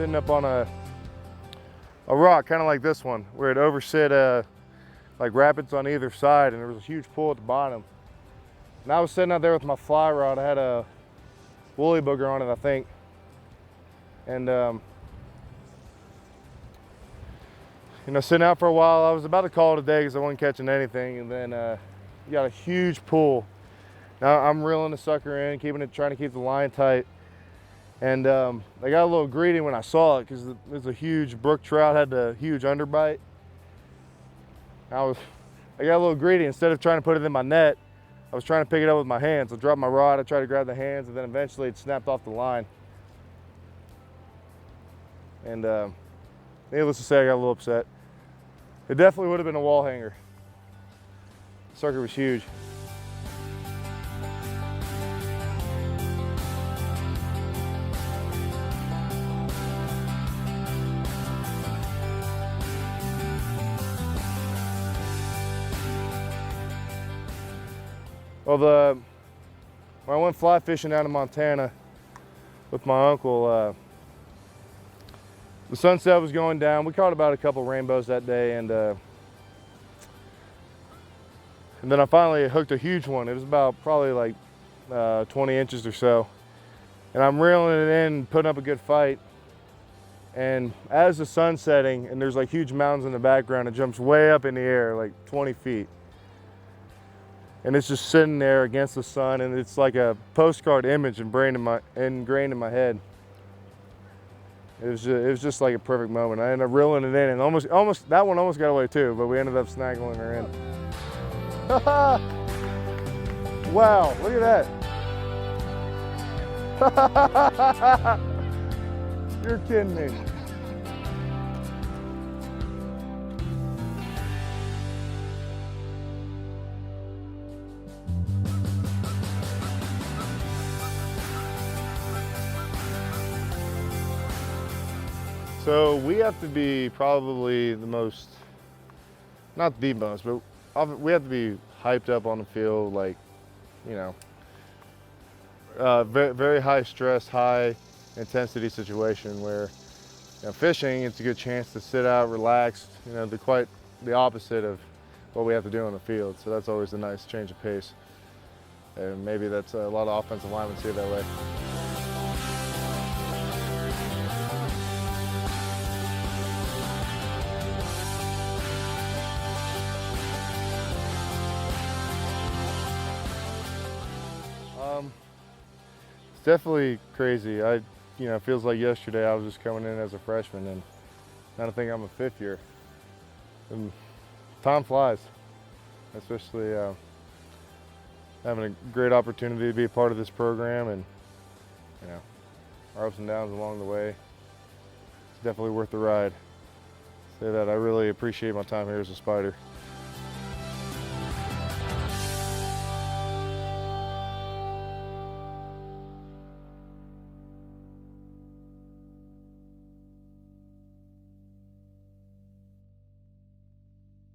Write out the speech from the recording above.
sitting up on a rock, kind of like this one, where it oversit like rapids on either side, and there was a huge pool at the bottom. And I was sitting out there with my fly rod. I had a woolly booger on it, I think. And you know, sitting out for a while. I was about to call it a day because I wasn't catching anything, and then you got a huge pool. Now I'm reeling the sucker in, trying to keep the line tight. And I got a little greedy when I saw it because there's a huge brook trout, had a huge underbite. I got a little greedy. Instead of trying to put it in my net, I was trying to pick it up with my hands. I dropped my rod, I tried to grab the hands, and then eventually it snapped off the line. And needless to say, I got a little upset. It definitely would have been a wall hanger. The sucker was huge. Well, when I went fly fishing down in Montana with my uncle, the sunset was going down. We caught about a couple rainbows that day, and then I finally hooked a huge one. It was about probably like 20 inches or so. And I'm reeling it in, putting up a good fight. And as the sun's setting, and there's like huge mountains in the background, it jumps way up in the air, like 20 feet. And it's just sitting there against the sun, and it's like a postcard image ingrained in my head. It was just like a perfect moment. I ended up reeling it in, and almost that one almost got away too, but we ended up snaggling her in. Wow, look at that. You're kidding me. So we have to be probably the most, not the most, but we have to be hyped up on the field, like, you know, very, very high stress, high intensity situation where, you know, fishing, it's a good chance to sit out, relax, you know, quite the opposite of what we have to do on the field. So that's always a nice change of pace. And maybe that's a lot of offensive linemen see it that way. It's definitely crazy. You know, it feels like yesterday I was just coming in as a freshman, and now I think I'm a fifth year. And time flies, especially having a great opportunity to be a part of this program, and you know, our ups and downs along the way. It's definitely worth the ride. Say that I really appreciate my time here as a Spider.